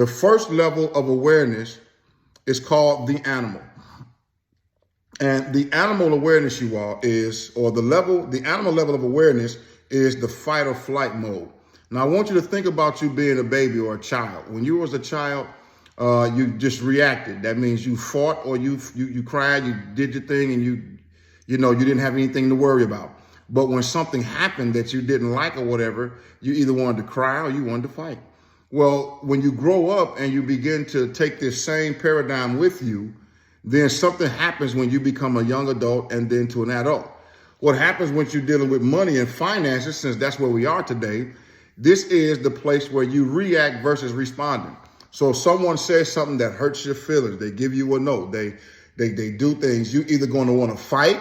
The first level of awareness is called the animal. And the animal awareness, you all, is, or the animal level of awareness is the fight or flight mode. Now, I want you to think about you being a baby or a child. When you was a child, you just reacted. That means you fought or you cried, you did your thing, and you didn't have anything to worry about. But when something happened that you didn't like or whatever, you either wanted to cry or you wanted to fight. Well, when you grow up and you begin to take this same paradigm with you, then something happens when you become a young adult and then to an adult. What happens when you're dealing with money and finances, since that's where we are today, this is the place where you react versus responding. So if someone says something that hurts your feelings, they give you a note, they do things, you either going to want to fight,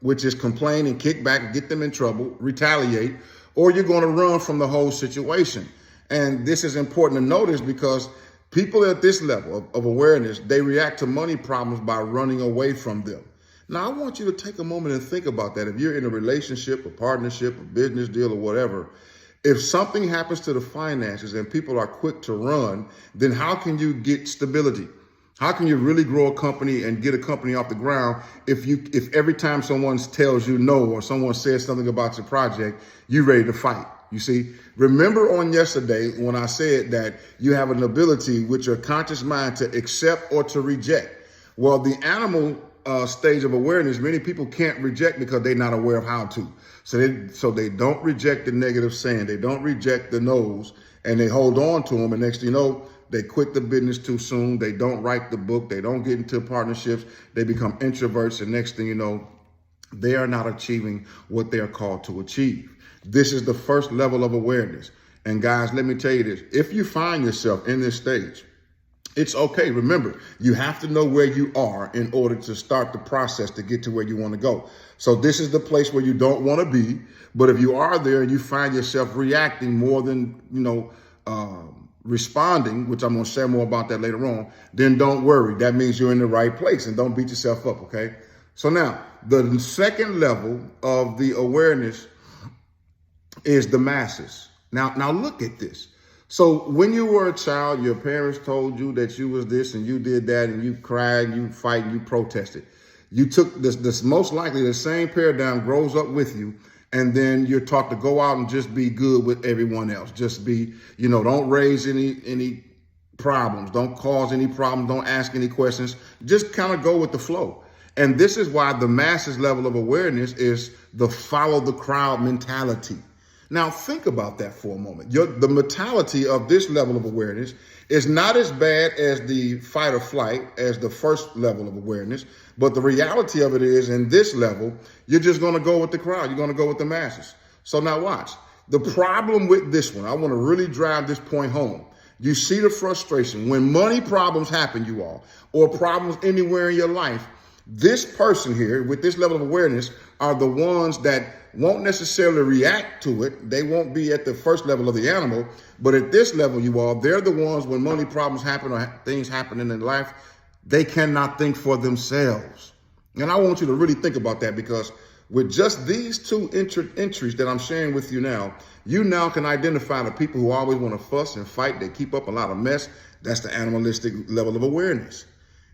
which is complain and kick back, get them in trouble, retaliate, or you're going to run from the whole situation. And this is important to notice because people at this level of awareness, they react to money problems by running away from them. Now, I want you to take a moment and think about that. If you're in a relationship, a partnership, a business deal, or whatever, if something happens to the finances and people are quick to run, then how can you get stability? How can you really grow a company and get a company off the ground if every time someone tells you no or someone says something about your project, you're ready to fight? You see, remember on yesterday when I said that you have an ability with your conscious mind to accept or to reject. Well, the animal stage of awareness, many people can't reject because they're not aware of how to. So they don't reject the negative saying, they don't reject the no's, and they hold on to them. And next thing you know, they quit the business too soon. They don't write the book. They don't get into partnerships. They become introverts. And next thing you know, they are not achieving what they are called to achieve. This is the first level of awareness. And guys, let me tell you this. If you find yourself in this stage, it's okay. Remember, you have to know where you are in order to start the process to get to where you want to go. So this is the place where you don't want to be. But if you are there and you find yourself reacting more than, responding, which I'm going to share more about that later on, then don't worry. That means you're in the right place and don't beat yourself up. Okay. So now the second level of the awareness is the masses. Now look at this. So when you were a child, your parents told you that you was this and you did that and you cried, you fight, you protested. You took this most likely the same paradigm grows up with you. And then you're taught to go out and just be good with everyone else. Just be, don't raise any problems. Don't cause any problems. Don't ask any questions. Just kind of go with the flow. And this is why the masses level of awareness is the follow the crowd mentality. Now, think about that for a moment. The mentality of this level of awareness is not as bad as the fight or flight as the first level of awareness. But the reality of it is in this level, you're just going to go with the crowd. You're going to go with the masses. So now watch. The problem with this one, I want to really drive this point home. You see the frustration when money problems happen, you all, or problems anywhere in your life. This person here with this level of awareness are the ones that won't necessarily react to it. They won't be at the first level of the animal, but at this level, you all, they're the ones when money problems happen or things happen in their life, they cannot think for themselves. And I want you to really think about that because with just these two entries that I'm sharing with you now can identify the people who always want to fuss and fight. They keep up a lot of mess. That's the animalistic level of awareness.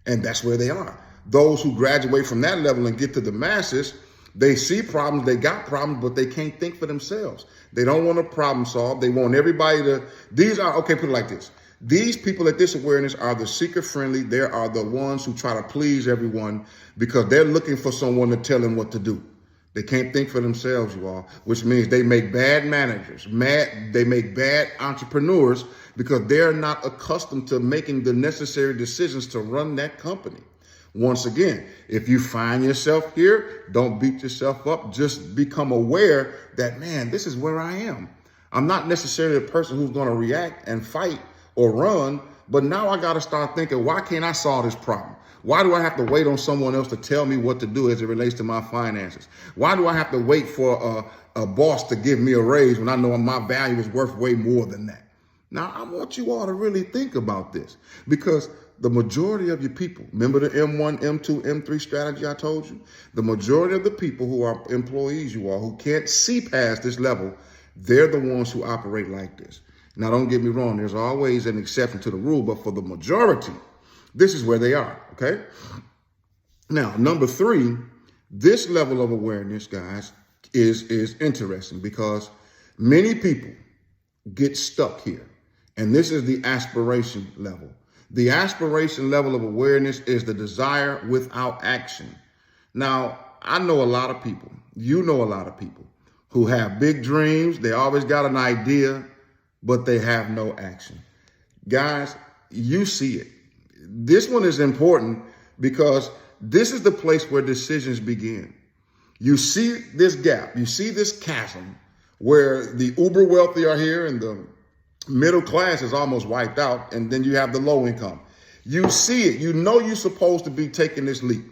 And that's where they are. Those who graduate from that level and get to the masses, they see problems, they got problems, but they can't think for themselves. They don't want to problem solve. They want everybody to, put it like this. These people at this awareness are the seeker friendly. They are the ones who try to please everyone because they're looking for someone to tell them what to do. They can't think for themselves, you all, which means they make bad managers, they make bad entrepreneurs because they're not accustomed to making the necessary decisions to run that company. Once again, if you find yourself here, don't beat yourself up. Just become aware that, man, this is where I am. I'm not necessarily a person who's going to react and fight or run, but now I got to start thinking, why can't I solve this problem? Why do I have to wait on someone else to tell me what to do as it relates to my finances? Why do I have to wait for a boss to give me a raise when I know my value is worth way more than that? Now, I want you all to really think about this because the majority of your people, remember the M1, M2, M3 strategy I told you? The majority of the people who are employees, you all, who can't see past this level, they're the ones who operate like this. Now, don't get me wrong. There's always an exception to the rule, but for the majority, this is where they are, okay? Now, number 3, this level of awareness, guys, is interesting because many people get stuck here. And this is the aspiration level. The aspiration level of awareness is the desire without action. Now, I know a lot of people, you know a lot of people who have big dreams. They always got an idea, but they have no action. Guys, you see it. This one is important because this is the place where decisions begin. You see this gap, you see this chasm where the uber wealthy are here and the middle class is almost wiped out, and then you have the low income. You see it, you know you're supposed to be taking this leap,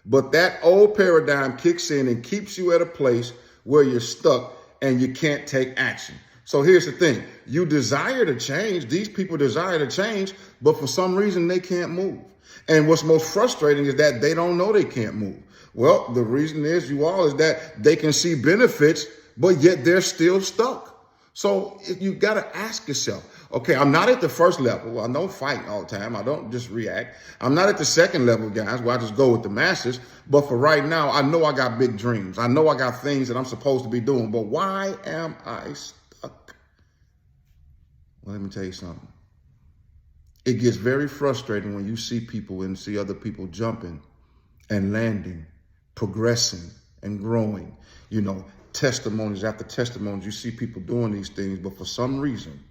but that old paradigm kicks in and keeps you at a place where you're stuck and you can't take action. So here's the thing, you desire to change, these people desire to change, but for some reason they can't move. And what's most frustrating is that they don't know they can't move. Well, the reason is that they can see benefits, but yet they're still stuck. So you got to ask yourself, okay, I'm not at the first level. I don't fight all the time. I don't just react. I'm not at the second level, guys, where I just go with the masses. But for right now, I know I got big dreams. I know I got things that I'm supposed to be doing. But why am I stuck? Well, let me tell you something. It gets very frustrating when you see people and see other people jumping and landing, progressing and growing, testimonies after testimonies. You see people doing these things, but for some reason,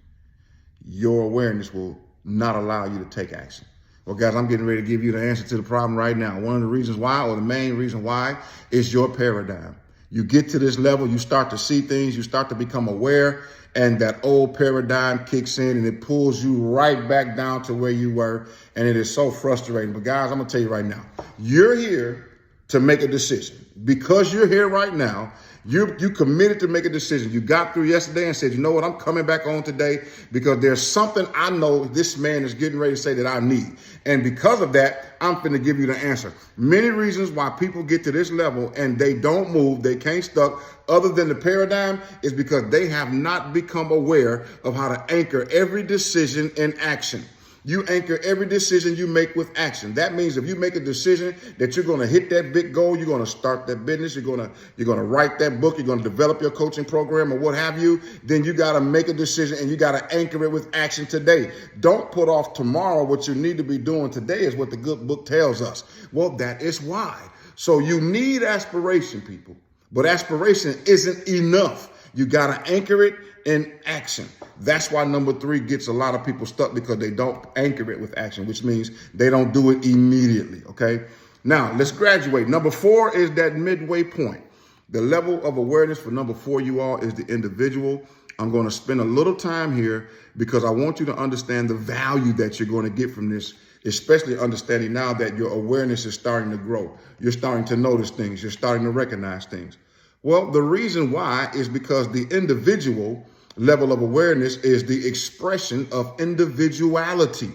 your awareness will not allow you to take action. Well, guys, I'm getting ready to give you the answer to the problem right now. One of the reasons why, or the main reason why, is your paradigm. You get to this level, you start to see things, you start to become aware, and that old paradigm kicks in and it pulls you right back down to where you were. And it is so frustrating. But guys, I'm gonna tell you right now, you're here to make a decision. Because you're here right now, you committed to make a decision. You got through yesterday and said, you know what, I'm coming back on today because there's something I know this man is getting ready to say that I need. And because of that, I'm going to give you the answer. Many reasons why people get to this level and they don't move, they can't stuck, other than the paradigm, is because they have not become aware of how to anchor every decision in action. You anchor every decision you make with action. That means if you make a decision that you're going to hit that big goal, you're going to start that business, you're going to write that book, you're going to develop your coaching program or what have you, then you got to make a decision and you got to anchor it with action today. Don't put off tomorrow. What you need to be doing today is what the good book tells us. Well, that is why. So you need aspiration, people, but aspiration isn't enough. You got to anchor it in action. That's why number 3 gets a lot of people stuck, because they don't anchor it with action, which means they don't do it immediately. Okay. Now let's graduate. Number 4 is that midway point. The level of awareness for number 4, you all, is the individual. I'm going to spend a little time here because I want you to understand the value that you're going to get from this, especially understanding now that your awareness is starting to grow. You're starting to notice things. You're starting to recognize things. Well, the reason why is because the individual level of awareness is the expression of individuality.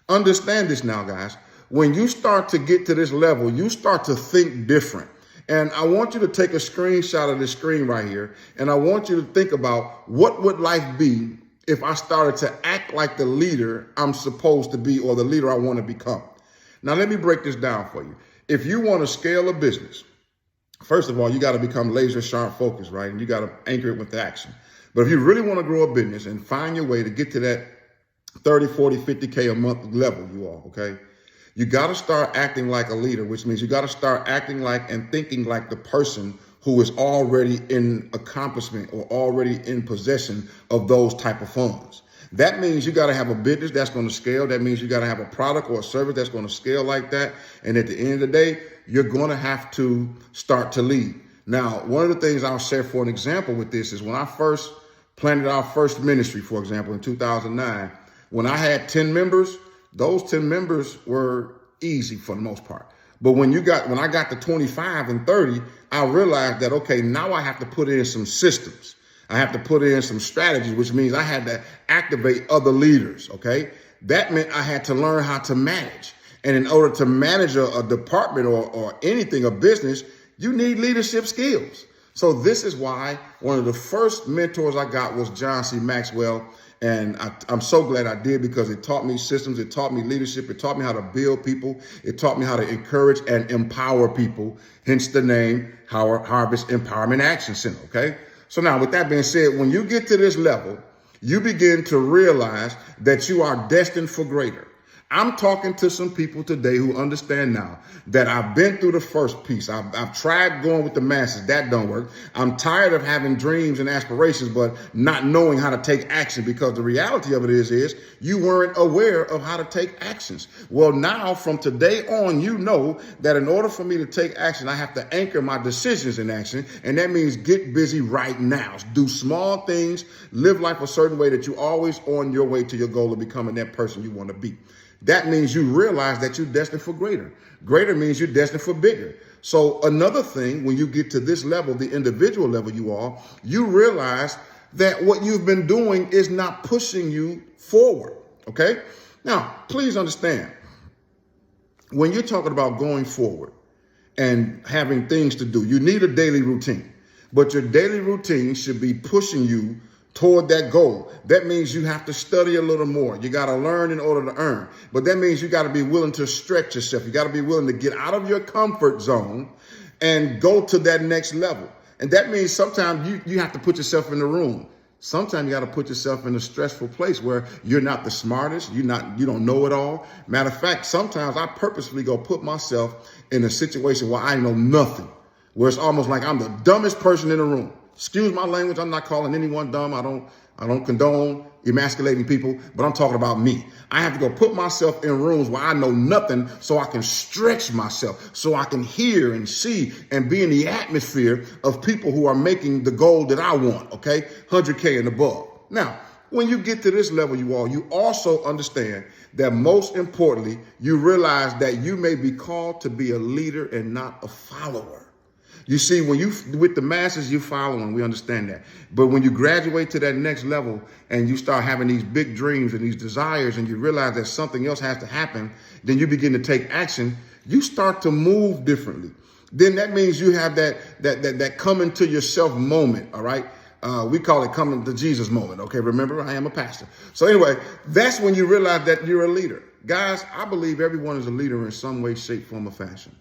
Understand this now, guys. When you start to get to this level, you start to think different. And I want you to take a screenshot of this screen right here. And I want you to think about, what would life be if I started to act like the leader I'm supposed to be, or the leader I want to become? Now, let me break this down for you. If you want to scale a business, first of all, you got to become laser sharp focused, right? And you got to anchor it with action. But if you really want to grow a business and find your way to get to that 30, 40, 50K a month level, you all, okay, you got to start acting like a leader, which means you got to start acting like and thinking like the person who is already in accomplishment or already in possession of those type of funds. That means you got to have a business that's going to scale. That means you got to have a product or a service that's going to scale like that. And at the end of the day, you're going to have to start to lead. Now, one of the things I'll share for an example with this is when I first planted our first ministry, for example, in 2009, when I had 10 members, those 10 members were easy for the most part. But when I got to 25 and 30, I realized that, okay, now I have to put in some systems. I have to put in some strategies, which means I had to activate other leaders. Okay. That meant I had to learn how to manage. And in order to manage a department or anything, a business, you need leadership skills. So this is why one of the first mentors I got was John C. Maxwell. And I'm so glad I did, because it taught me systems, it taught me leadership, it taught me how to build people, it taught me how to encourage and empower people, hence the name Harvest Empowerment Action Center, okay? So now, with that being said, when you get to this level, you begin to realize that you are destined for greater. I'm talking to some people today who understand now that I've been through the first piece. I've tried going with the masses. That don't work. I'm tired of having dreams and aspirations, but not knowing how to take action, because the reality of it is you weren't aware of how to take actions. Well, now from today on, you know that in order for me to take action, I have to anchor my decisions in action. And that means get busy right now. Do small things, live life a certain way that you're always on your way to your goal of becoming that person you want to be. That means you realize that you're destined for greater. Greater means you're destined for bigger. So another thing, when you get to this level, the individual level you realize that what you've been doing is not pushing you forward, okay? Now, please understand, when you're talking about going forward and having things to do, you need a daily routine, but your daily routine should be pushing you toward that goal. That means you have to study a little more. You got to learn in order to earn. But that means you got to be willing to stretch yourself. You got to be willing to get out of your comfort zone and go to that next level. And that means sometimes you have to put yourself in the room. Sometimes you got to put yourself in a stressful place where you're not the smartest. You don't know it all. Matter of fact, sometimes I purposefully go put myself in a situation where I know nothing, where it's almost like I'm the dumbest person in the room. Excuse my language. I'm not calling anyone dumb. I don't condone emasculating people, but I'm talking about me. I have to go put myself in rooms where I know nothing so I can stretch myself, so I can hear and see and be in the atmosphere of people who are making the goal that I want, okay? 100K and above. Now, when you get to this level, you also understand that most importantly, you realize that you may be called to be a leader and not a follower. You see, when you with the masses, you following, we understand that. But when you graduate to that next level and you start having these big dreams and these desires, and you realize that something else has to happen, then you begin to take action. You start to move differently. Then that means you have that coming to yourself moment. All right. We call it coming to Jesus moment. Okay. Remember, I am a pastor. So anyway, that's when you realize that you're a leader. Guys, I believe everyone is a leader in some way, shape, form, or fashion.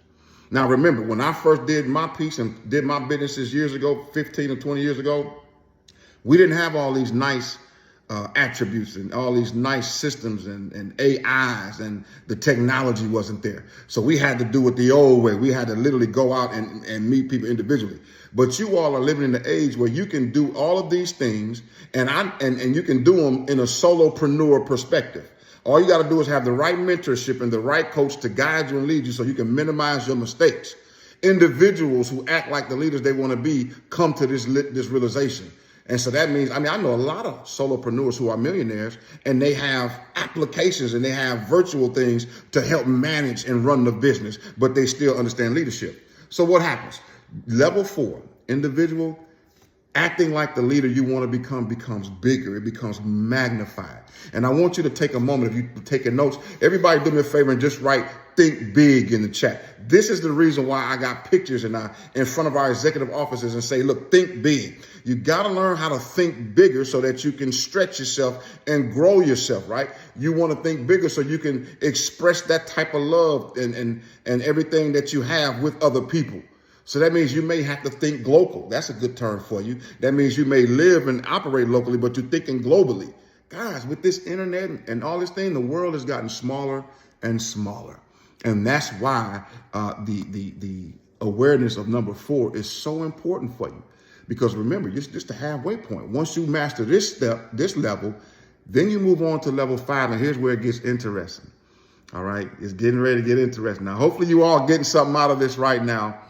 Now, remember, when I first did my piece and did my businesses years ago, 15 or 20 years ago, we didn't have all these nice attributes and all these nice systems and AIs, and the technology wasn't there. So we had to do it the old way. We had to literally go out and meet people individually. But you all are living in the age where you can do all of these things, and you can do them in a solopreneur perspective. All you got to do is have the right mentorship and the right coach to guide you and lead you so you can minimize your mistakes. Individuals who act like the leaders they want to be come to this realization. And so that means, I know a lot of solopreneurs who are millionaires, and they have applications and they have virtual things to help manage and run the business, but they still understand leadership. So what happens? Level 4, individual, acting like the leader you want to become becomes bigger. It becomes magnified. And I want you to take a moment, if you're taking notes, everybody do me a favor and just write "think big" in the chat. This is the reason why I got pictures in front of our executive offices and say, look, think big. You got to learn how to think bigger so that you can stretch yourself and grow yourself, right? You want to think bigger so you can express that type of love and everything that you have with other people. So that means you may have to think global. That's a good term for you. That means you may live and operate locally, but you're thinking globally. Guys, with this internet and all this thing, the world has gotten smaller and smaller. And that's why the awareness of number 4 is so important for you. Because remember, it's just a halfway point. Once you master this level, then you move on to level 5. And here's where it gets interesting. All right. It's getting ready to get interesting. Now, hopefully you all getting something out of this right now.